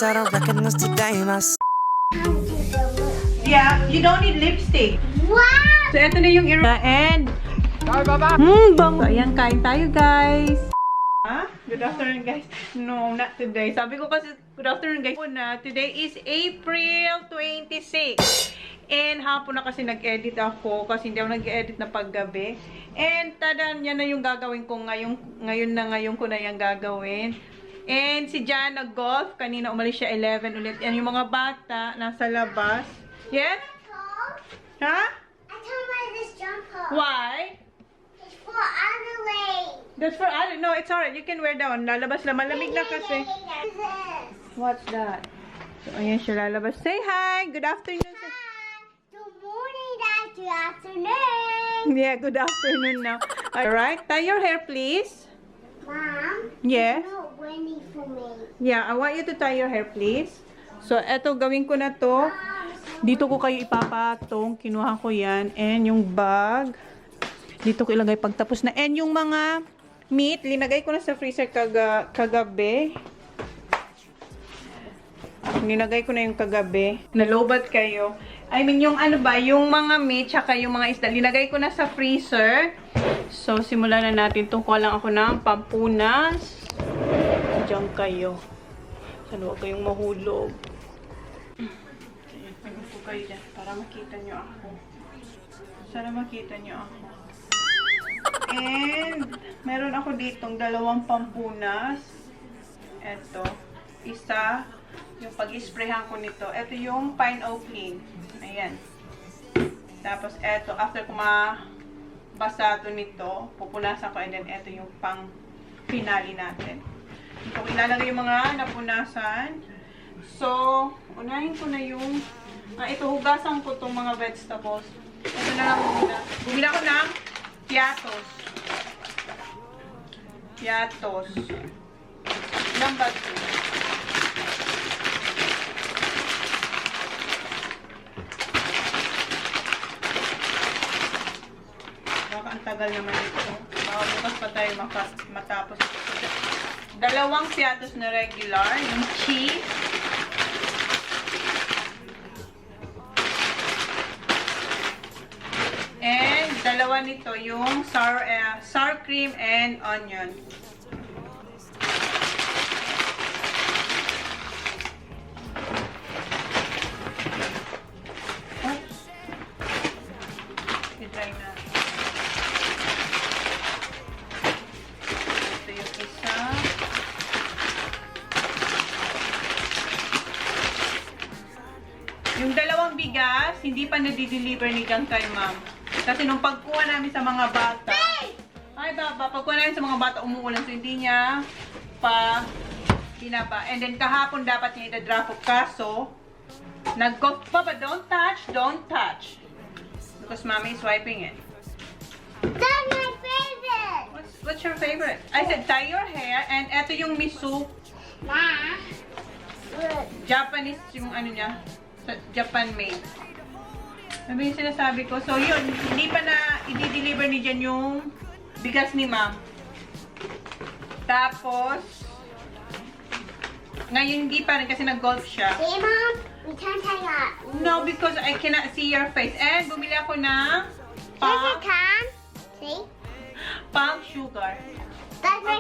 I don't recognize today. Yeah, you don't need lipstick. Wow! So, ito na yung and baba. Bang. So, ayan, kain tayo, guys. Good afternoon, guys. No, not today. Sabi ko kasi, good afternoon, guys. Today is April 26. And hapon na kasi nag-edit ako kasi hindi ako nag-edit na paggabi. And tada, yan na yung gagawin ko ngayon ko na yung gagawin. And si Jan nag-golf. Kanina umalis siya 11 ulit. Yan yung mga bata nasa labas. Yes? Ha? I told my this jumper. Why? It's for Adelaide. That's for Adelaide. No, it's alright. You can wear that one. Lalabas lang. Malamig na kasi. What's that? So, ayan siya lalabas. Say hi! Good afternoon. Good morning, Dad. Good afternoon. Yeah, good afternoon now. Alright, tie your hair, please. Mom, Yes? it's not windy for me. Yeah, I want you to tie your hair, please. So, eto, gawin ko na to. Dito ko kayo ipapatong. Kinuha ko yan. And yung bag. Dito ko ilagay pagtapos na. And yung mga meat, linagay ko na sa freezer kagabi. Linagay ko na yung kagabi. Nalobat kayo. I mean, yung ano ba, yung mga meat, tsaka yung mga isda, linagay ko na sa freezer. So, simulan na natin. Tungkol lang ako ng pampunas. Diyan kayo. Sana huwag kayong mahulog. Mag-upo kayo dyan para makita nyo ako. Sana makita nyo ako. And, meron ako ditong 2 pampunas. Eto. Isa, yung pag-isprayhan ko nito. Ito yung pine oaking. Ayan. Tapos, eto, after ko mabasa ito nito, pupunasan ko. And then, eto yung pang finale natin. So, ilalagay yung mga napunasan. So, unahin ko na yung ito, hugasan ko itong mga vegetables. Ito na lang muna. Bumila ko ng piatos. Piatos. Ilang bag ko? Baka ang tagal naman ito. Baka bukas pa tayo matapos. 2 piatos na regular. Yung cheese. And 2 nito yung sour cream and onion. Oops. I-try na. Ito yung isa. Yung 2 bigas, hindi pa na-deliver ni Gang kay Ma'am. Kasi nung pagkuha namin sa mga bata, pagkuha namin sa mga bata, umuulan. So, hindi niya pa pinapa. And then, kahapon dapat niya ita-drop off. Kaso, nag-golf pa ba? Don't touch. Because Mommy is wiping it. That's my favorite. What's your favorite? I said, tie your hair. And eto yung miso. Ma, look. Japanese yung ano niya. Japan made. Sabi yung sinasabi ko. So, yun. Hindi pa na i-deliver ni Jan yung bigas ni Ma'am. Tapos, ngayon hindi pa rin kasi nag-golf siya. See, Mom? We can't hang up. No, because I cannot see your face. And bumili ako ng Here's a can. See? palm sugar. That's my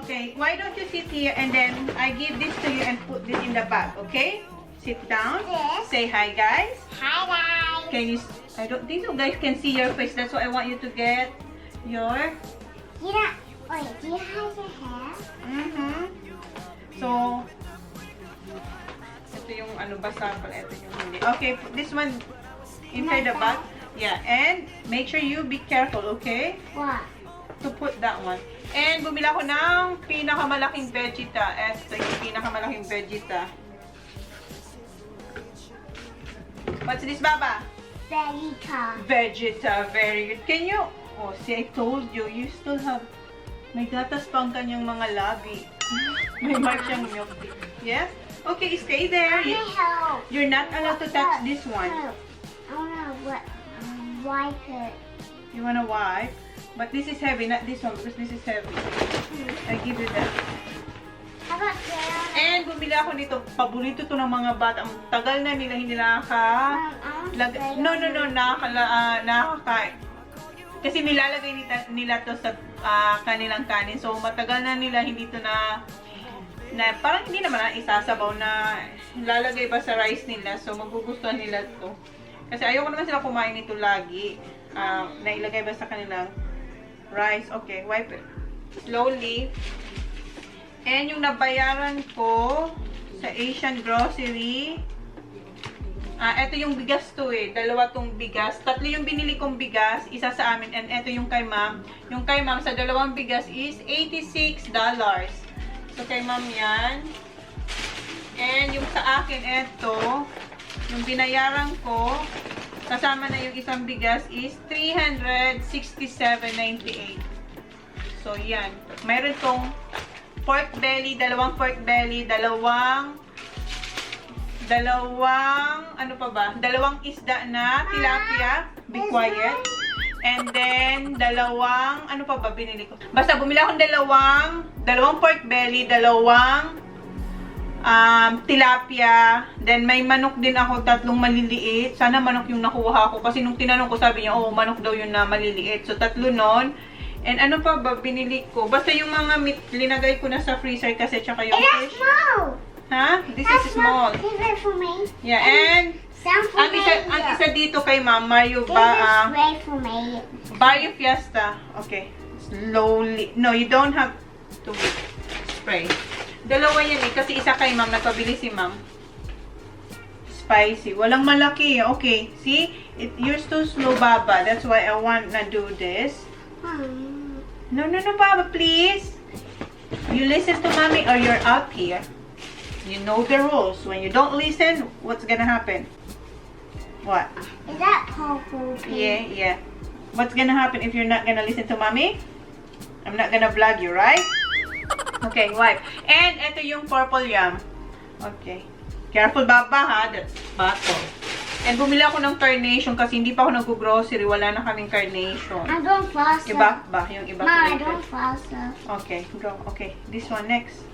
Okay, favorite. why don't you sit here and then I give this to you and put this in the bag, okay? Sit down. Yes. Say hi, guys. Hi, guys. Can you? I don't think you guys can see your face. That's why I want you to get your. You know, wait, do you have your hair? So, ito yung ano basa pala. Ito yung hindi. Okay, put this one inside the bag. Yeah, and make sure you be careful, okay? What? To put that one. And bumila ko ng pinakamalaking Vegeta. Ito yung pinakamalaking Vegeta. What's this, Baba? Vegeta. Vegeta, very good. Can you, oh, see, I told you, you still have, may gatas pa ang kanyang mga labi. May mark siyang milk tea. Yes? Okay, stay there. I help. You're not allowed to touch this one. I wanna wipe it. You wanna wipe? But this is heavy, not this one, because this is heavy. I give you that. How about Fiona? And bumili ako nito. Paborito to ng mga bata. Ang tagal na nila hindi nakaka... nakaka... Kasi nilalagay nila to sa kanilang kanin. So, matagal na nila hindi to na parang hindi naman na isasabaw na lalagay ba sa rice nila. So, magugustuhan nila to. Kasi ayoko naman sila kumain nito lagi. Na ilagay ba sa kanilang rice. Okay, wipe it. Slowly. And yung nabayaran ko sa Asian Grocery, ito yung bigas to eh. Dalawa tong bigas. Tatlo yung binili kong bigas. Isa sa amin. And ito yung kay ma'am. Yung kay ma'am sa dalawang bigas is $86. So kay ma'am yan. And yung sa akin, ito. Yung binayaran ko, kasama na yung isang bigas is $367.98. So yan. Mayroon tong pork belly, dalawang pork belly, dalawang ano pa ba? Dalawang isda na tilapia, be quiet. And then dalawang ano pa ba binili ko? Basta bumili akong dalawang pork belly, dalawang tilapia. Then may manok din ako, tatlong maliliit. Sana manok yung nakuha ko kasi nung tinanong ko sabi niya, oh, manok daw yun na maliliit. So tatlo nun. And ano pa ba binili ko? Basta yung mga meat, linagay ko na sa freezer kasi tsaka yung That's fish. small. Ha? This is small. Is it for me? Yeah, and Some for me. ang isa dito kay Ma'am, Mario This is red for me. Mario Fiesta. Okay. Slowly. No, you don't have to spray. Dalawa yan eh, kasi isa kay Ma'am, nagpabili si Ma'am. Spicy. Walang malaki. Okay. See? You're too slow, Baba. That's why I want to do this. No, Baba, please. You listen to Mommy or you're out here. You know the rules. When you don't listen, what's gonna happen? What? Is that purple? Yeah. What's gonna happen if you're not gonna listen to Mommy? I'm not gonna vlog you, right? Okay, wipe. And ito yung purple yam. Okay. Careful, Baba, ha? That's bottle. And bumili ako ng carnation kasi hindi pa ako nag-grocery. Wala na kaming carnation. I'm going faster. Iba ba? Yung iba. Ma, I'm going faster. Okay, go. Okay, this one next.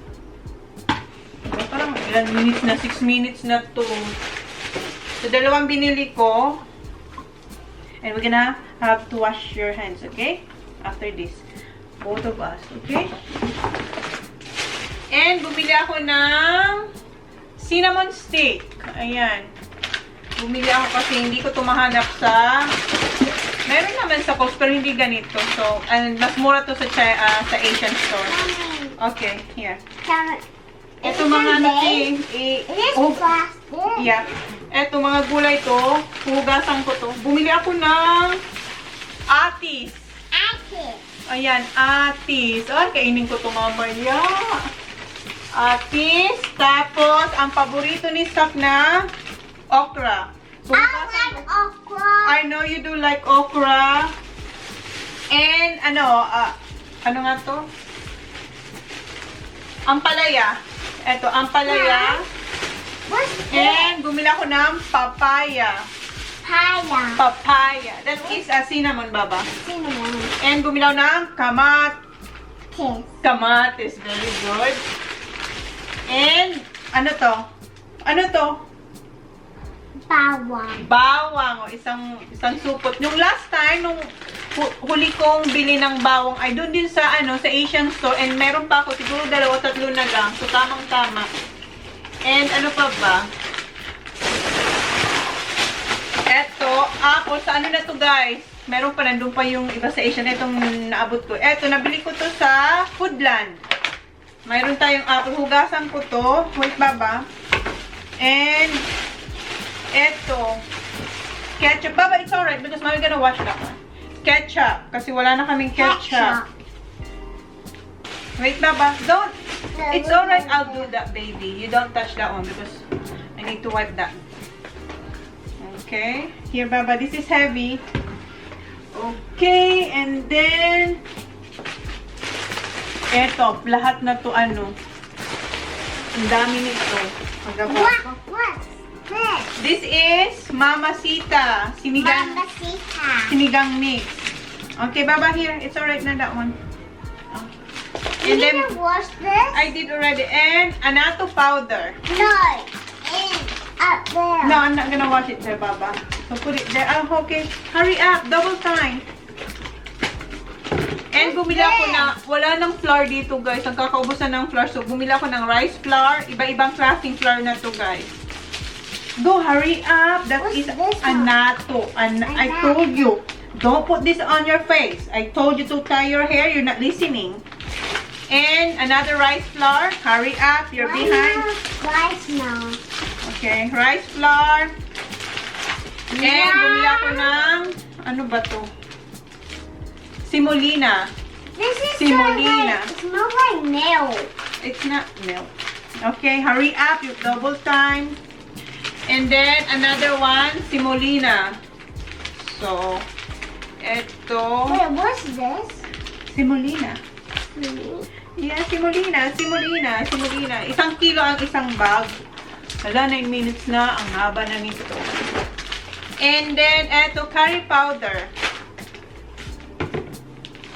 Diba, parang ilan minutes na? 6 minutes na to. So, dalawang binili ko. And we're gonna have to wash your hands, okay? After this. Both of us, okay? And bumili ako ng cinnamon stick. Ayan. Bumili ako kasi hindi ko tumahanap sa... Meron naman sa Coles, pero hindi ganito. So, and mas mura to sa Asian store. Okay, here. Ito mga plastic. Yeah. Ito mga gulay to. Hugasan ko to. Bumili ako ng atis. Ayan, atis. Oh, kainin ko to mamaya. Atis. Tapos, ang paborito ni Sak na okra. So, I like okra. I know you do like okra. And, ano nga to? Ampalaya. Ito, ampalaya. What's this? And, bumili ako ng papaya. Papaya. That is a cinnamon, Baba. Cinnamon. And, bumili ako ng Kiss. kamatis. Very good. And, ano to? Ano to? Bawang. Bawang. O, isang supot. Yung last time, nung huli kong bili ng bawang, ay doon din sa, sa Asian store. And meron pa ako, siguro 2-3 na lang. So, tamang-tama. And, ano pa ba? Eto, apple. Sa ano na to, guys? Meron pa, nandun pa yung iba sa Asian. Etong naabot ko. Eto, nabili ko to sa Foodland. Mayroon tayong apple. Hugasan ko to. Wait, Baba. And, eto. Ketchup. Baba, it's alright because Mami gonna wash that one. Ketchup. Kasi wala na kaming ketchup. Wait, Baba. Don't. It's alright. I'll do that, baby. You don't touch that one because I need to wipe that. Okay. Here, Baba. This is heavy. Okay. And then, eto. Lahat na to ano. Ang dami nito. What's this? This is Mamacita. Sinigang mix. Okay, Baba, here. It's alright na that one. Okay. You And then, need to wash this? I did already. And annatto powder. No. Up there. No, I'm not gonna wash it there, Baba. So put it there. Oh, okay. Hurry up. Double time. And bumili ako na, wala nang flour dito, guys. Nagkakaubusan ng flour. So, bumili ako ng rice flour. Iba-ibang klaseng flour na to, guys. Go, hurry up. That What's is this one? annatto. I told you. Don't put this on your face. I told you to tie your hair. You're not listening. And another rice flour. Hurry up. You're behind. Rice now. Okay, rice flour. And bumili ako ng, ano ba to? Semolina. This is Semolina. It smells like milk. It's not milk. Okay, hurry up. You double time. And then, another one, semolina. So, eto. Wait, what's this? Semolina. Yeah, semolina. Isang kilo ang isang bag. Wala, 9 minutes na. Ang haba na nito. And then, eto, curry powder.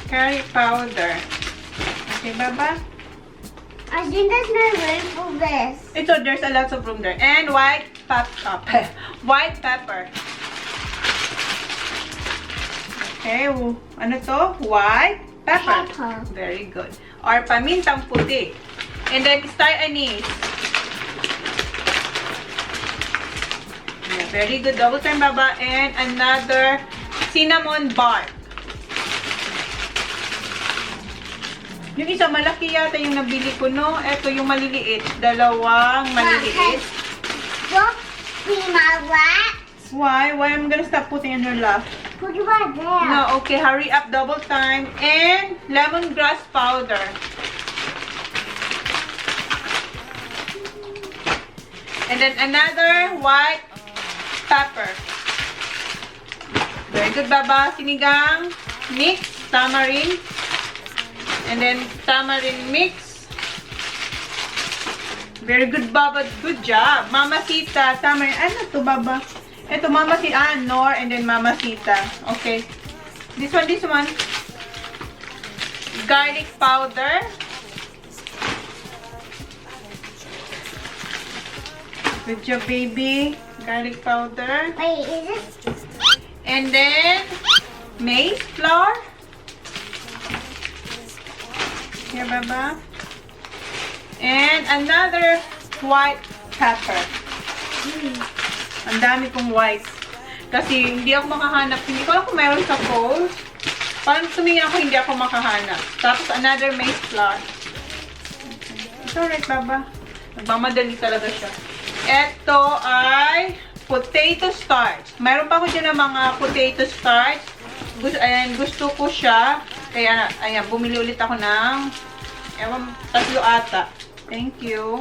Curry powder. Okay, Baba? I think there's no room for this. Ito, there's a lot of room there. And white pepper. White pepper. Okay, ano to? White pepper. Pepper. Very good. Or pamintang puti. And then star anise. Yeah, very good. Double time, Baba. And another cinnamon bark. Yung isa malaki yata yung nabili ko, no? Ito yung maliliit. Dalawang maliliit. Don't be my rat. Why? Why I'm gonna stop putting in your lap? Put it right there. No, okay, hurry up, double time. And lemongrass powder. And then another white pepper. Very good, Baba. Sinigang mix, tamarind. And then tamarind mix. Very good, Baba. Good job. Mamacita, tamarind. Ano to, Baba? Ito, Mamacita, Nor, and then Mamacita. Okay. This one. Garlic powder. Good job, baby. Garlic powder. Wait, is it? And then, maize flour. Here, Baba. And another white pepper. Ang dami kong white. Kasi hindi ako makahanap. Hindi ko alam kung meron sa Kohl's. Parang tumingin ako, hindi ako makahanap. Tapos another maize flour. It's alright, Baba. Nagmamadali talaga siya. Ito ay potato starch. Mayroon pa ako dyan ng mga potato starch. Gusto ko siya. Kaya, ayan, bumili ulit ako ng, ewan, 3 ata. Thank you.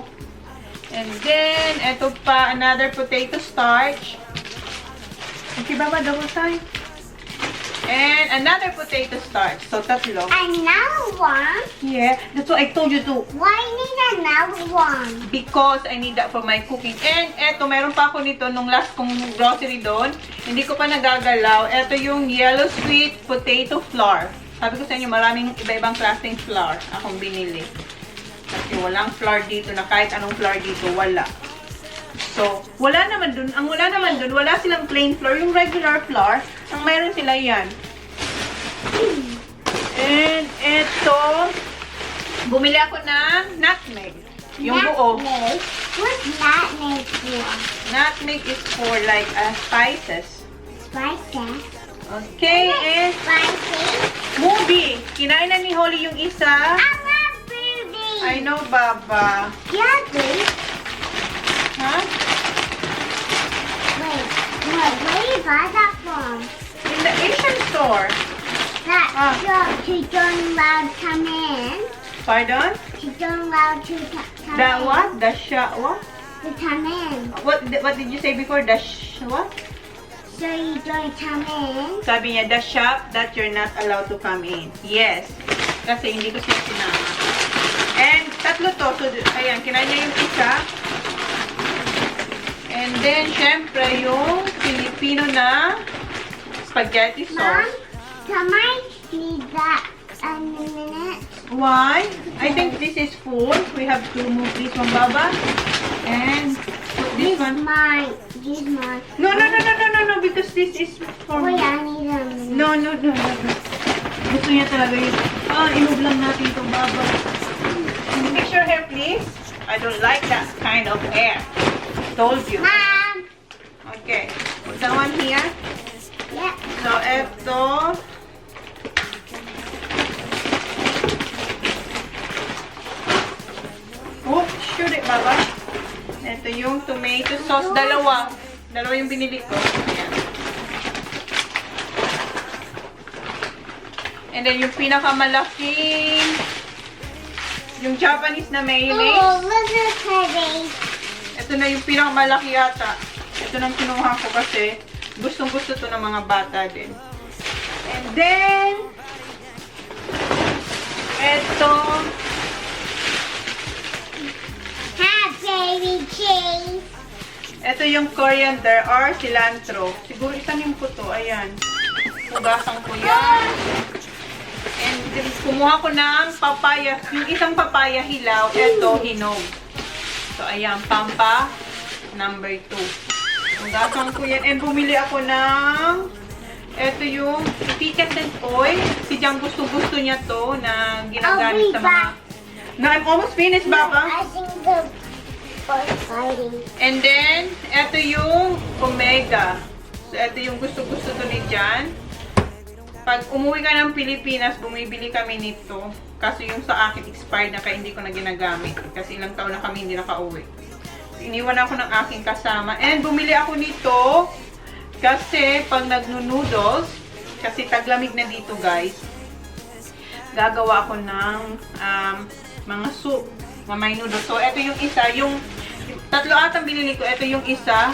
And then, ito pa, another potato starch. Okay, Baba, double time. And another potato starch. So, 3. Another one? Yeah, that's what I told you to. Why need another one? Because I need that for my cooking. And eto, meron pa ako nito nung last kong grocery doon. Hindi ko pa nagagalaw. Eto yung yellow sweet potato flour. Sabi ko sa inyo, maraming iba-ibang klaseng flour akong binili. Kasi walang flour dito na kahit anong flour dito, wala. So, wala naman dun. Ang wala naman dun, wala silang plain flour. Yung regular flour, ang mayroon sila yan. And eto, bumili ako ng nutmeg. Yung buo. Nutmeg? What's nutmeg for? Nutmeg is for like spices. Spices? Okay, and Spicy? movie. Kinain na ni Holly yung isa. I love boobies! I know, Baba. Yeah, babe. Huh? Wait, where do you buy that from? In the Asian store. That Ah. shop to don't allow come in. Pardon? To don't allow to come The in. what? The what? To come in. What did you say before? The what? So you don't come in. Sabi niya, the shop that you're not allowed to come in. Yes. Kasi hindi ko siya sinama. And 3 to. So, ayan, kinain niya yung isa. And then, syempre, yung Filipino na spaghetti Mom, sauce. can I see that in a minute? Why? I think this is full. We have to move this one, Baba. And put this one. Mine. Use mine. No, because this is for Wait, me. I need them. No. Gusto niya talaga yun. I-move lang natin itong Baba. Fix your hair, please. I don't like that kind of hair. Told you. Mom. Okay. Put that one here. Yeah. So, eto. Oh, shoot it, Baba. Ito yung tomato sauce. Dalawa yung binili ko. Ayan. And then yung pinakamalaking, yung Japanese na mayonnaise. Oh, look at her. Ito na yung pinakamalaki yata. Ito nang kinuha ko kasi gustong-gusto to ng mga bata din. And then, ito, Have baby cheese. ito yung coriander or cilantro. Siguro itanim ko to. Ayan. Hugasan ko yan. And then, kumuha ko ng papaya. Yung isang papaya hilaw, ito hinog. So, ayan. Pampa number 2. Hugasan ko yan. And bumili ako ng ito yung pickles oil. Si Jang gusto-gusto niya to na ginagamit sa mga... No, I'm almost finished, Baba. I think the fighting. And then, ito yung Omega. So, ito yung gusto-gusto to ni Jan. Pag umuwi ka ng Pilipinas, bumibili kami nito. Kasi yung sa akin expired na kaya hindi ko na ginagamit. Kasi ilang taon na kami hindi nakauwi. Iniwan ako ng aking kasama. And bumili ako nito kasi pag nagno-noodles, kasi taglamig na dito guys, gagawa ako ng mga soup na may noodles. So, ito yung isa. Yung tatlo atang binili ko. Ito yung isa.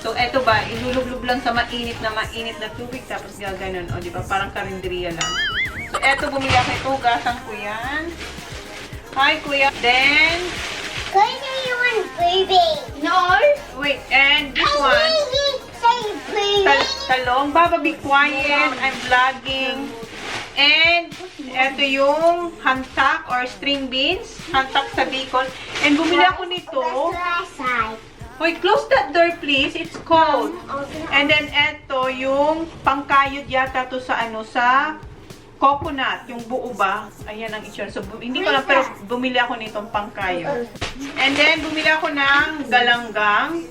So, ito ba, ilulublog lang sa mainit na tubig. Tapos gaganon. O, diba? Parang karinderiya lang. So, ito bumili ako ito. Hugasan ko yan. Hi, kuya. Then, Kuya, you want baby? no. Wait, and this one. Say baby. Talong. Baba, be quiet. I'm vlogging. And, ito yung hantak or string beans. Hantak sa Bicol. And bumili ako nito. Last side. Wait, close that door please. It's cold. And then, ito yung pangkayod yata to sa ano, sa coconut. Yung buo ba? Ayan ang itsura. So, hindi ko lang, pero bumili ako nitong pangkayod. And then, bumili ako ng galanggang.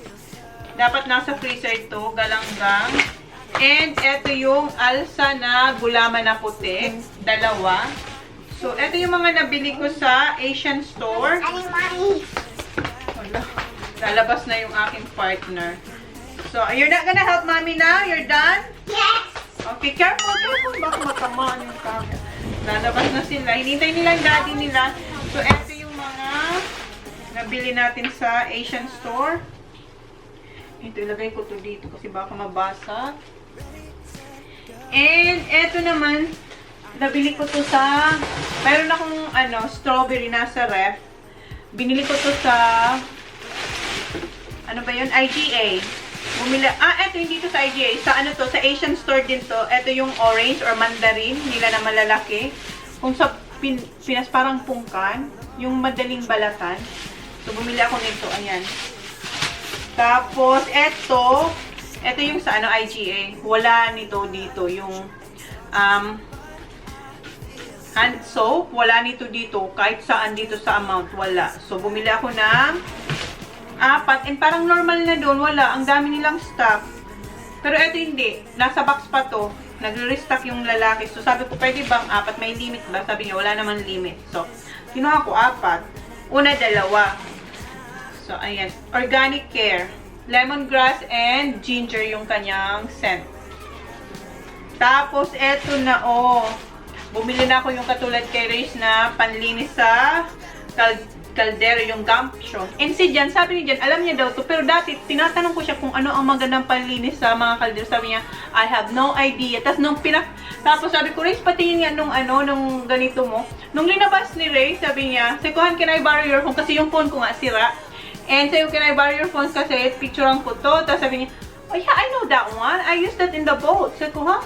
Dapat nasa freezer ito, galanggang. And ito yung alsa na gulaman na puti. Dalawa. So, ito yung mga nabili ko sa Asian store. Ano, mommy? Wala. Lalabas na yung aking partner. So, you're not gonna help mommy now? You're done? Yes. Okay, careful. Baka matamaan yung camera. Lalabas na sila. Hinintay nila yung daddy nila. So, ito yung mga nabili natin sa Asian store. Ito, ilagay ko to dito kasi baka mabasa. And, ito naman, nabili ko to sa, mayroon akong, strawberry nasa ref. Binili ko to sa, ano ba yun? IGA. Bumili, ito hindi to sa IGA. Sa ano to? Sa Asian store din to. Ito yung orange or mandarin nila na malalaki. Kung sa Pinas parang pungkan. Yung madaling balatan. So, bumili ako nito. Ayan. Tapos, ito yung sa IGA. Wala nito dito. Yung hand soap. Wala nito dito. Kahit saan dito sa amount. Wala. So, bumili ako ng 4. And parang normal na doon. Wala. Ang dami nilang stock. Pero ito hindi. Nasa box pa to. Nagre-restock yung lalaki. So, sabi ko, pwede bang 4? May limit ba? Sabi niya, wala naman limit. So, kinuha ko 4. Una, 2. So, ayan. Organic Care. Lemongrass and ginger yung kanyang scent. Tapos, eto na, bumili na ako yung katulad kay Reyes na panlinis sa kaldero, yung gumption. And si Jan, sabi ni Jan, alam niya daw to. Pero dati, tinatanong ko siya kung ano ang magandang panlinis sa mga kaldero. Sabi niya, I have no idea. Tapos sabi ko, Reyes, patingin nga nung ganito mo. Nung linabas ni Reyes, sabi niya, Sekuhan, can I borrow your phone? Kasi yung phone ko nga sira. And sabi ko, can I borrow your phone? Kasi picturean ko to. Tapos sabi niya, oh yeah, I know that one. I used that in the boat. Sabi ko, ha?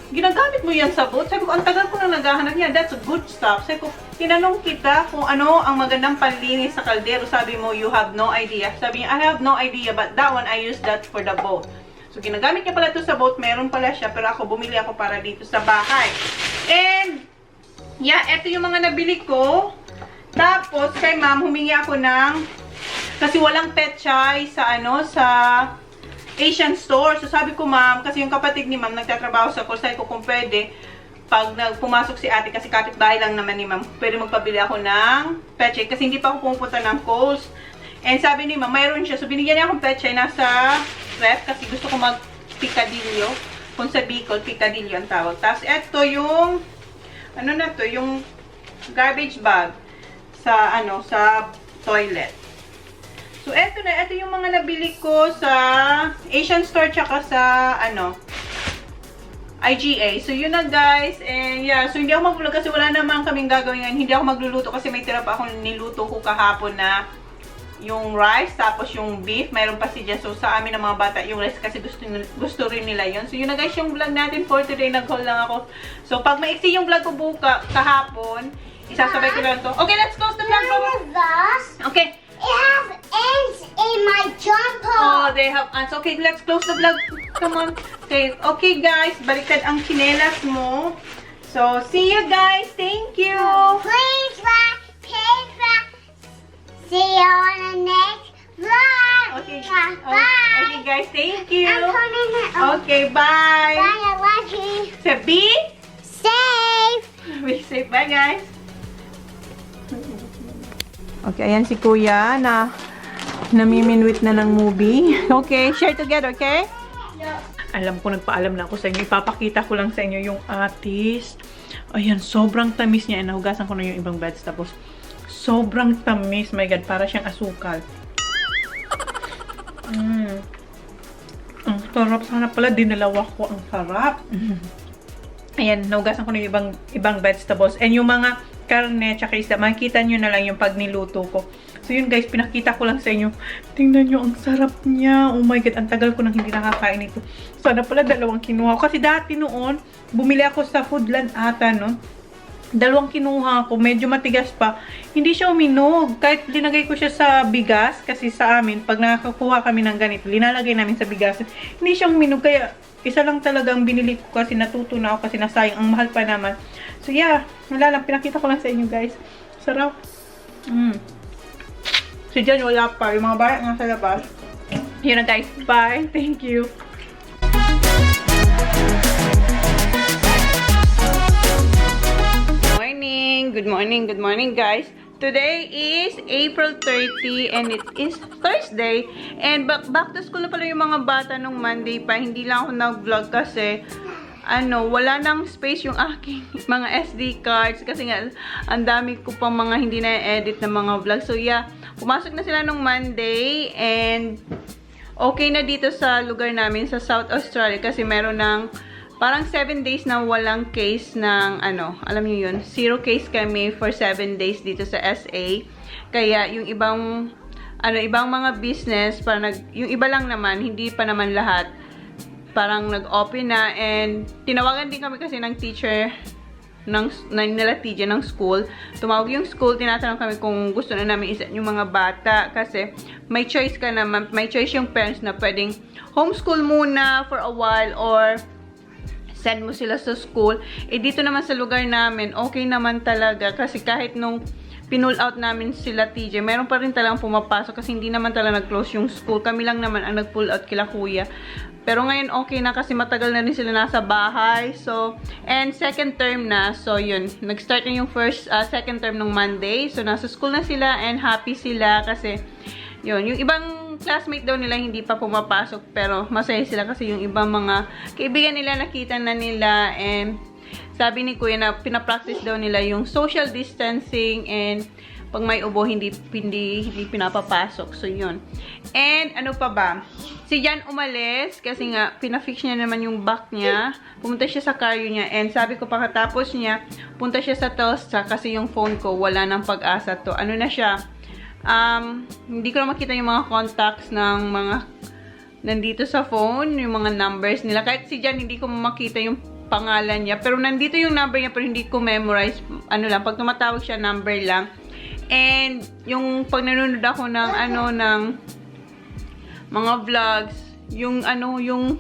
ginagamit mo yan sa boat? Sabi ko, ang tagal ko na naghahanap niya. That's good stuff. Sabi ko, tinanong kita kung ano ang magandang panlinis sa kaldero. Sabi mo, you have no idea. Sabi niya, I have no idea, but that one, I use that for the boat. So, ginagamit niya pala ito sa boat. Meron pala siya, pero ako, bumili ako para dito sa bahay. And, yeah, ito yung mga nabili ko. Tapos, kay ma'am, humingi ako ng, kasi walang petchay sa, sa Asian store. So, sabi ko, ma'am, kasi yung kapatid ni ma'am, nagtatrabaho sa call. Sabi ko, kung pwede, pag pumasok si ate, kasi kapitbahay lang naman ni ma'am, pwede magpabili ako ng petchay. Kasi hindi pa ako pumupunta ng Coles. And sabi ni ma'am, mayroon siya. So, binigyan niya akong petchay nasa ref, kasi gusto ko mag-picadillo. Kung sa Bicol, picadillo ang tawag. Tapos, eto yung, yung garbage bag sa, sa toilet. So, eto yung mga nabili ko sa Asian store tsaka sa, IGA. So, yun na guys. And yeah, so hindi ako mag-vlog kasi wala naman kaming gagawin ngayon. Hindi ako magluluto kasi may tira pa akong niluto ko kahapon na yung rice, tapos yung beef. Mayroon pa si Jess. So, sa amin ng mga bata, yung rice kasi gusto rin nila yun. So, yun na guys yung vlog natin for today. Nag-haul lang ako. So, pag maiksi yung vlog ko kahapon, isasabay ko lang to. Okay, let's close the vlog. Okay. It has ants in my jumper. Oh, they have ants. Okay, let's close the vlog. Come on. Okay guys, baliktad ang chinelas mo. So, see you guys. Thank you. Please like, see you on the next vlog. Okay. Bye. Okay guys, thank you. I'm turning it off. Okay, bye. Bye, I love you. So, be Safe. safe. Bye guys. Okay, ayan si Kuya na namiminwit na ng movie. Okay, share together, okay? Alam ko, nagpaalam na ako sa inyo. Ipapakita ko lang sa inyo yung atis. Ayan, sobrang tamis niya. Nahugasan ko na yung ibang vegetables. Sobrang tamis. My God, para siyang asukal. Ang sarap. Sana pala dinalawa ko. Ang sarap. Ayan, nahugasan ko na yung ibang vegetables. And yung mga karne, tsaka isda, makikita nyo na lang yung pag niluto ko. So yun guys, pinakita ko lang sa inyo. Tingnan nyo, ang sarap niya. Oh my God, ang tagal ko nang hindi nakakain ito. Sana pala dalawang kinuha ko. Kasi dati noon, bumili ako sa Foodland ata, no? Dalawang kinuha ko, medyo matigas pa. Hindi siya uminog. Kahit linagay ko siya sa bigas, kasi sa amin, pag nakakuha kami ng ganito, linalagay namin sa bigas, hindi siya uminog. Kaya, isa lang talagang binili ko kasi natuto na ako kasi nasayang. Ang mahal pa naman. So yeah, wala lang. Pinakita ko lang sa inyo guys. Sarap. So dyan wala pa. Yung mga bayak nga sa labas. Yun na guys. Bye. Thank you. Good morning guys. Today is April 30 and it is Thursday. And back to school na pala yung mga bata nung Monday pa. Hindi lang ako nag-vlog kasi wala nang space yung aking mga SD cards. Kasi nga, ang dami ko pang mga hindi na-edit na mga vlog. So yeah, pumasok na sila nung Monday and okay na dito sa lugar namin sa South Australia kasi meron ng parang 7 days na walang case ng, alam niyo yun, 0 case kami for 7 days dito sa SA. Kaya, yung ibang mga business, yung iba lang naman, hindi pa naman lahat, parang nag-open na. And, tinawagan din kami kasi ng teacher, nila TJ ng school. Tumawag yung school, tinatanong kami kung gusto na namin isa yung mga bata. Kasi, may choice ka naman, may choice yung parents na pwedeng homeschool muna for a while or send mo sila sa school. Dito naman sa lugar namin, okay naman talaga. Kasi kahit nung pinull out namin sila TJ, meron pa rin talagang pumapasok kasi hindi naman talaga nag-close yung school. Kami lang naman ang nag-pull out kila kuya. Pero ngayon okay na kasi matagal na rin sila nasa bahay. So, and second term na. So, yun. Nag-start na yung second term nung Monday. So, nasa school na sila and happy sila kasi yun, yung ibang classmate daw nila hindi pa pumapasok pero masaya sila kasi yung ibang mga kaibigan nila nakita na nila and sabi ni Kuya na pinapractice daw nila yung social distancing and pag may ubo hindi pinapapasok. So yun. And ano pa ba? Si Jan umalis kasi nga pinafix niya naman yung back niya. Pumunta siya sa cardio niya and sabi ko pagkatapos niya punta siya sa Telstra kasi yung phone ko wala nang pag-asa to. Ano na siya? Hindi ko na makita yung mga contacts ng mga nandito sa phone, yung mga numbers nila. Kahit si Jan, hindi ko makita yung pangalan niya. Pero nandito yung number niya, pero hindi ko memorize. Ano lang, pag tumatawag siya, number lang. And, yung pag nanonood ako ng, ng mga vlogs, yung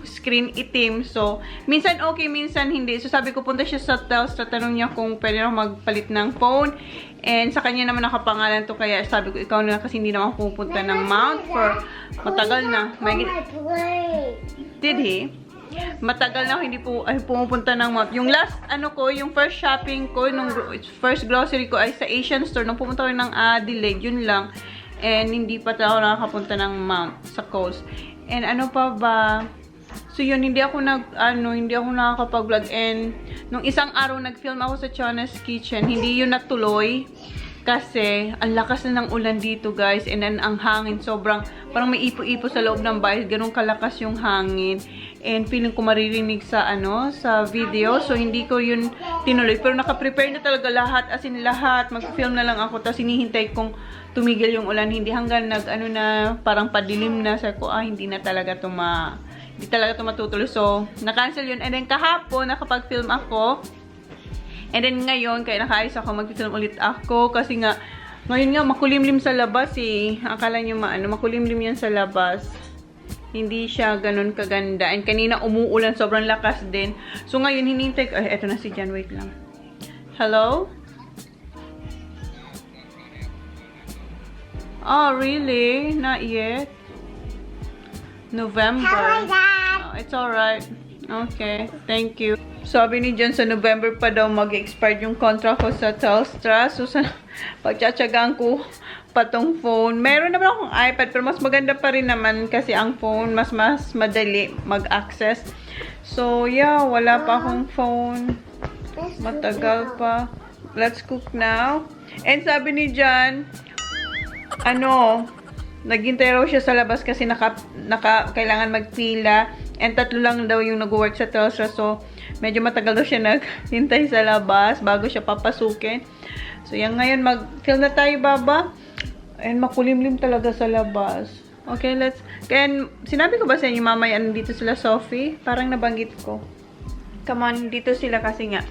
screen itim. So, minsan okay, minsan hindi. So, sabi ko, punta siya sa Telstra, tanong niya kung pwede na magpalit ng phone. And, sa kanya naman nakapangalan to, kaya sabi ko, ikaw na kasi hindi naman pupunta ng Mount for matagal na. Did he? Matagal na ako hindi pumupunta ng Mount. Yung last, yung first shopping ko, nung first grocery ko ay sa Asian store. Nung pumunta ko ng Adelaide, yun lang. And hindi pa ako nakakapunta ng Mount sa Coast. And ano pa ba? So yun, hindi ako nakakapag-vlog. And nung isang araw nag-film ako sa Chona's Kitchen, hindi yun natuloy. Kasi ang lakas na ng ulan dito, guys. And then ang hangin, sobrang, parang may ipo-ipo sa loob ng bahay. Ganun kalakas yung hangin. And feeling ko maririnig sa video. So hindi ko yun tinuloy. Pero naka-prepare na talaga lahat. As in lahat. Mag-film na lang ako. Tapos hinihintay kong tumigil yung ulan. Hindi hanggang parang padilim na. Sabi ko, hindi na talaga hindi talaga matutuloy. So, na-cancel yun. And then kahapon, nakapag-film ako. And then ngayon, kaya nakaayos ako, mag-film ulit ako. Kasi nga, ngayon nga, makulimlim sa labas eh. Akala nyo makulimlim yan sa labas. Hindi siya ganun kaganda. And kanina umuulan, sobrang lakas din. So ngayon, hinintay ko. Ay, eto na si Jan. Wait lang. Hello? Oh, really? Not yet? November. Hi, Dad. Oh, it's alright. Okay. Thank you. Sabi ni Jan, sa November pa daw mag-expire yung contract ko sa Telstra. So, pagtsatsagaan ko pa tong phone. Meron naman akong iPad, pero mas maganda pa rin naman kasi ang phone, mas madali mag-access. So, yeah, wala pa akong phone. Matagal pa. Let's cook now. And sabi ni Jan, naghintay raw siya sa labas kasi kailangan magpila. And 3 lang daw yung nag-work sa Telstra. So, medyo matagal daw siya naghintay sa labas bago siya papasukin. So, yan ngayon, mag-film na tayo, Baba. And makulimlim talaga sa labas. Okay, let's... And sinabi ko ba sa inyo, mamaya dito sila, Sophie? Parang nabanggit ko. Come on, dito sila kasi nga.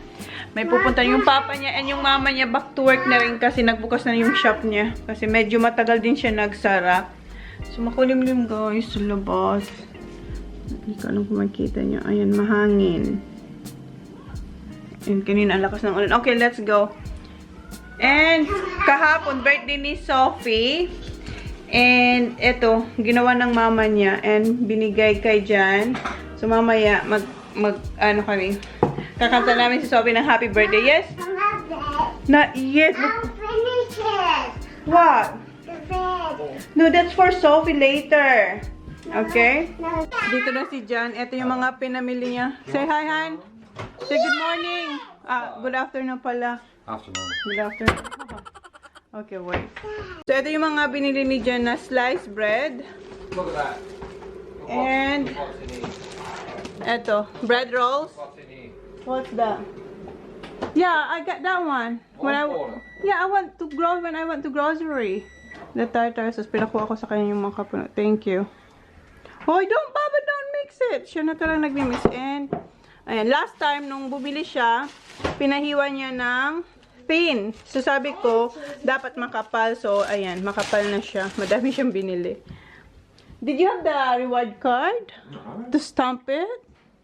May pupunta yung papa niya and yung mama niya back to work na rin kasi nagbukas na yung shop niya. Kasi medyo matagal din siya nagsara. So, makulimlim guys sa labas. Hindi ko alam kung makikita nyo. Ayan, mahangin. And kanina, ang lakas ng ulan. Okay, let's go. And, kahapon, birthday ni Sophie. And, eto, ginawa ng mama niya. And, binigay kay Jan. So, mamaya, kami. Kakanta namin si Sophie ng happy birthday. Yes? Not yet. I'll finish it. What? The bed. No, that's for Sophie later. Okay? No. Dito na si Jan. Ito yung mga pinamili niya. Say hi, Han. Say good morning. Good afternoon pala. Afternoon. Good afternoon. Okay, wait. So, ito yung mga binili ni Jan na sliced bread. Look at that. And, What's in here? ito, bread rolls. What's in here? What's that? Yeah, I got that one. Yeah, I went to grocery. The tartar sauce. Pinakuha ko sa kanya yung mga kapuno. Thank you. Oh, Baba, don't mix it. Siya na talagang nagmi-mix. And, ayan, last time, nung bumili siya, pinahiwa niya ng pin. So, sabi ko, dapat makapal. So, ayan, makapal na siya. Madami siyang binili. Did you have the reward card? No. To stamp it?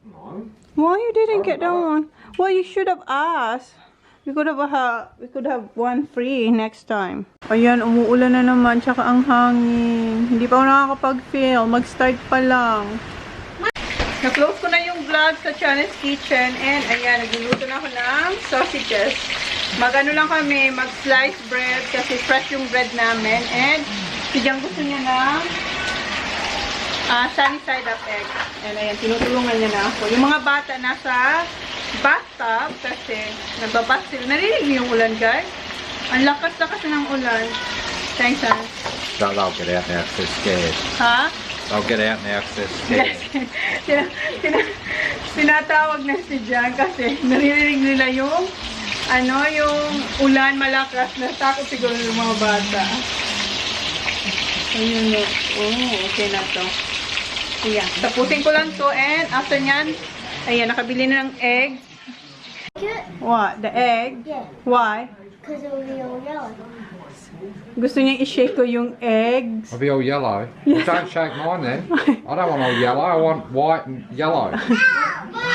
No. Why you didn't get that one? Well, you should have asked. We could have one free next time. Ayan, umuulan na naman. Tsaka ang hangin. Hindi pa ako nakakapag-film. Mag-start pa lang. Na-close ko na yung vlog sa Chona's Kitchen. And ayan, nagluluto na ako ng sausages. Mag-ano lang kami, mag-slice bread. Kasi fresh yung bread namin. And si Jan gusto niya ng sunny side up egg. And ayan, tinutulungan niya na ako. Yung mga bata nasa bathtub kasi nagbabas sila. Narinig niyo yung ulan, guys? Ang lakas-lakas na ng ulan. Thanks, Han. They'll get out now because they're scared. Ha? They'll get out now because they're scared. Tinatawag na si Jan kasi naririnig nila yung yung ulan malakas. Natakot siguro yung mga bata. Ayun na. Oh, okay na to. Yeah. Tapusin ko lang to and after nyan, Ayan, nakabili na ng egg. What? The egg? Yeah, Why? because it will be all yellow. Gusto niyang i-shake ko yung eggs. I'll be all yellow. Well, don't shake mine then. I don't want all yellow. I want white and yellow.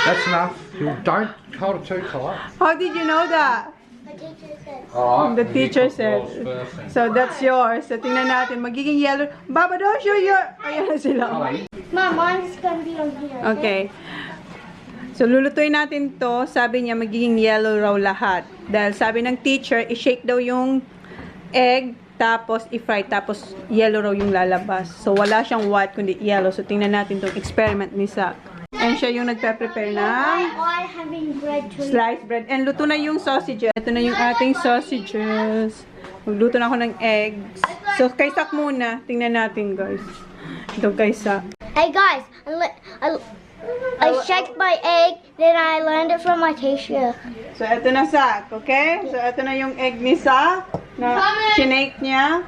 That's enough. You don't hold it too tight. How did you know that? My teacher said. Alright. The teacher said. So that's yours. So tingnan natin. Magiging yellow. Baba, don't show your... Ayan na sila. Mom, mine's gonna be on here. Okay. So lulutuin natin to. Sabi niya magiging yellow raw lahat. Dahil sabi ng teacher, i-shake daw yung egg, tapos i-fry, tapos yellow raw yung lalabas. So wala siyang white, kundi yellow. So tingnan natin tong experiment ni Zach. And siya yung nagpe-prepare na I having bread to sliced bread. And luto na yung sausages. Ito na yung ating sausages. Magluto na ako ng eggs. So kay Zach muna. Tingnan natin guys. Ito kay Zach. Hey guys, I shaked my egg, then I learned it from my teacher. So ito na Zach, okay? So ito na yung egg ni Zach na shinake niya.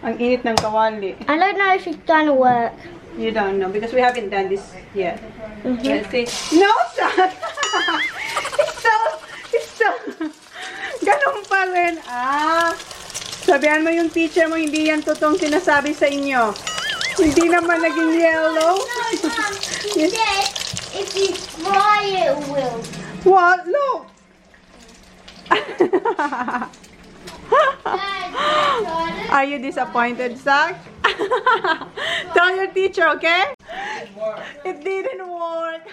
Ang init ng kawali. I don't know if it's gonna work. You don't know because we haven't done this yet. Let's see. No, Zach! it's so, ganun pa rin. Sabihan mo yung teacher mo, hindi yan totoong sinasabi sa inyo. Hindi naman naging yellow. Yes. If you fry it, will. What? Look! Are you disappointed, Zach? Tell your teacher, okay? It didn't work.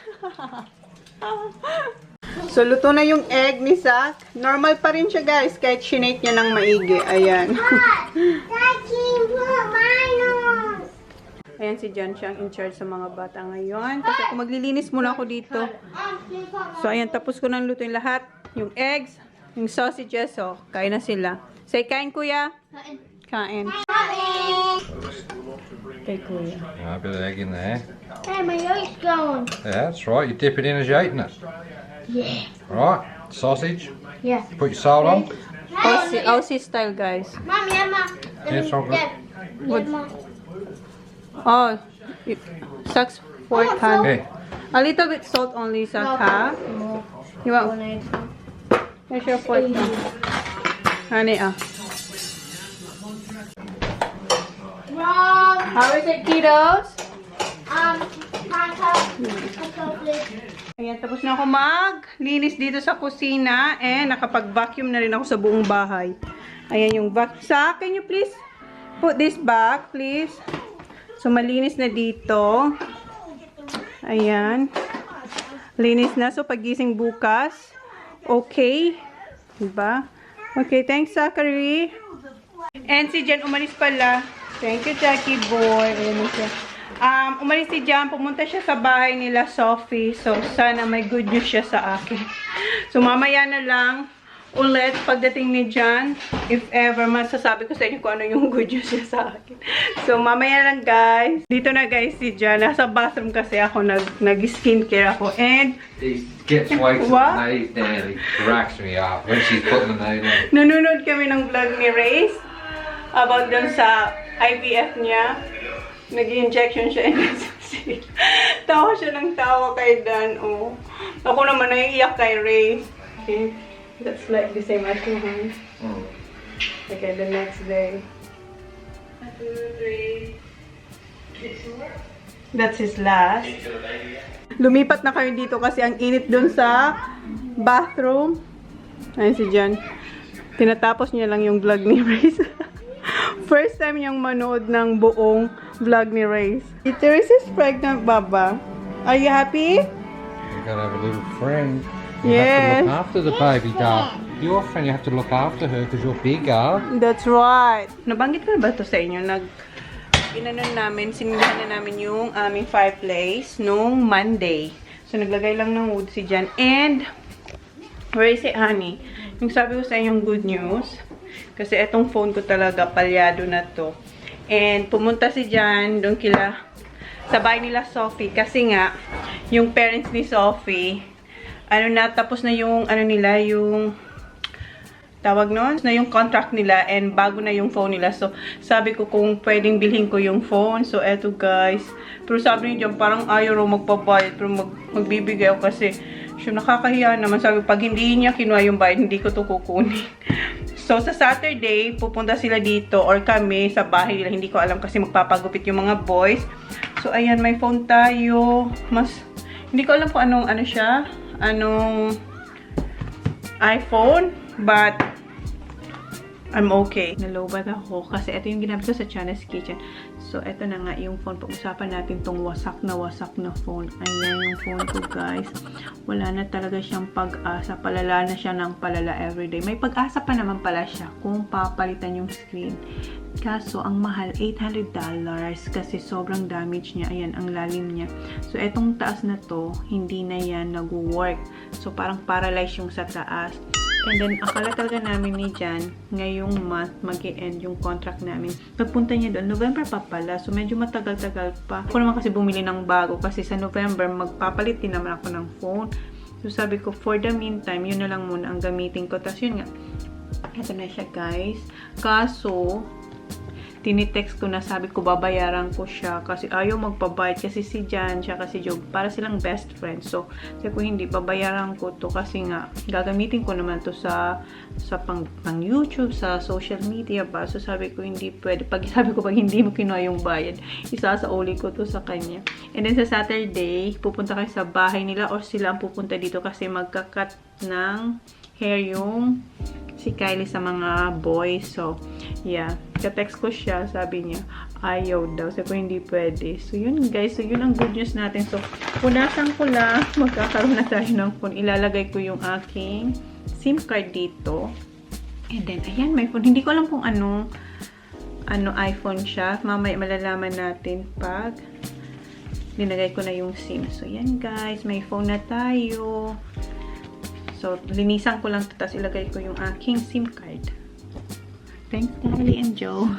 So, luto na yung egg ni Zach. Normal pa rin siya, guys, kahit shinake niya ng maigi. Ayan. Ayan si John, siyang in charge sa mga bata ngayon. Kasi ako maglilinis muna ako dito. So, ayan, tapos ko nang lutuin lahat. Yung eggs, yung sausages, so, kain na sila. Say, kain, kuya. Kain. Kay kuya. A bit of egg in there. Hey, my yolk's going. Yeah, that's right. You dip it in as you're eating it. Yeah. Right, sausage. Yeah. Put your salt on. Aussie style, guys. Mom, yeah, Mom. Yeah, it's all good. What? Oh, Zach's fork, ha? Yeah. A little bit salt only, Zach, ha? You want? Here's your fork, ha? Honey, Mom. How is it, kiddos? Ayan, tapos na ako maglinis dito sa kusina and nakapag-vacuum na rin ako sa buong bahay. Ayan yung vacuum. Zach, can you please put this back, please? So, malinis na dito. Ayan. Linis na. So, pagising bukas. Okay. Diba? Okay, thanks, Zachary. And si Jan umalis pala. Thank you, Jackie boy. Ayan na siya. Umalis si Jan, pumunta siya sa bahay nila, Sophie. So, sana may good news siya sa akin. So, mamaya na lang ulit pagdating ni Jan. If ever, masasabi ko sa inyo kung ano yung good news niya sa akin. So, mamaya lang, guys. Dito na, guys, si Jan. Nasa bathroom kasi ako, nag-skincare ako. And, He gets way to What? the knees down. He cracks me up when she's putting the nail on. nanonood kami ng vlog ni Race about dun sa IVF niya. Nag-injection siya and tawa siya ng tawa kay Dan. Oh. Ako naman naiiyak kay Ray. Okay. That's like the same as you, huh? Okay, the next day. 2, 3. That's his last. Lumipat na kayo dito kasi ang init dun sa bathroom. Ayun si Jan. Tinatapos niya lang yung vlog ni Race. First time niyang manood ng buong vlog ni Race. Teresa is pregnant, Baba. Are you happy? You've got to have a little friend. You Yes. have to look after the baby doll. Your friend, you have to look after her because you're bigger. That's right. Nabanggit ko na ba ito sa inyo? Inanon namin, sinilahan na namin yung aming fireplace nung Monday. So, naglagay lang ng wood si Jan. And, where is it, honey? Yung sabi ko sa inyong good news, kasi etong phone ko talaga, palyado na to. And, pumunta si Jan doon sa bahay nila Sophie. Kasi nga, yung parents ni Sophie, tapos na yung, nila, yung, tawag nun, na yung contract nila and bago na yung phone nila. So, sabi ko kung pwedeng bilhin ko yung phone. So, eto guys, Pero sabi niya dyan, parang ayaw raw magpabayad. Pero magbibigay ako kasi siya nakakahiya naman. Sabi, pag hindi niya kinuha yung bayad, hindi ko to kukunin. So, sa Saturday, pupunta sila dito or kami sa bahay nila. Hindi ko alam kasi magpapagupit yung mga boys. So, ayan, may phone tayo. Hindi ko alam kung anong iPhone. But, I'm okay. Nalobat ako kasi ito yung ginamit ko sa Chana's Kitchen. So, ito na nga yung phone. Pag-usapan natin tong wasak na phone. Ayan yung phone ko, guys. Wala na talaga siyang pag-asa. Palala na siya ng palala everyday. May pag-asa pa naman pala siya kung papalitan yung screen. Kaso, ang mahal, $800 kasi sobrang damage niya. Ayan, ang lalim niya. So, etong taas na to, hindi na yan nag-work. So, parang paralyzed yung sa taas. And then, akala talaga namin ni Jan, ngayong month, mag-e-end yung contract namin. Pagpunta niya doon, November pa pala. So, medyo matagal-tagal pa. Ako naman kasi bumili ng bago kasi sa November, magpapalit din naman ako ng phone. So, sabi ko, for the meantime, yun na lang muna ang gamitin ko. Tapos, yun nga. Ito na siya, guys. Kaso, tinitext ko na sabi ko babayaran ko siya kasi ayaw magpabayad kasi si Jan siya kasi Job para silang best friends. So sabi ko hindi, babayaran ko to kasi nga gagamitin ko naman to sa pang YouTube, sa social media ba. So sabi ko hindi pwede. Sabi ko pag hindi mo kinuha yung bayad, isasauli ko to sa kanya. And then sa Saturday, pupunta kayo sa bahay nila or sila ang pupunta dito kasi magka-cut ng hair yung si Kylie sa mga boys. So, yeah. Ka-text ko siya. Sabi niya, ayaw daw. Sabi ko, hindi pwede. So, yun guys. So, yun ang good news natin. So, punasan ko lang. Magkakaroon na tayo ng phone. Ilalagay ko yung aking SIM card dito. And then, ayan, may phone. Hindi ko alam kung ano iPhone siya. Mamaya malalaman natin pag linagay ko na yung SIM. So, yan guys. May phone na tayo. So, linisan ko lang ito, tapos ilagay ko yung aking SIM card. Thanks, Kylie and Joe.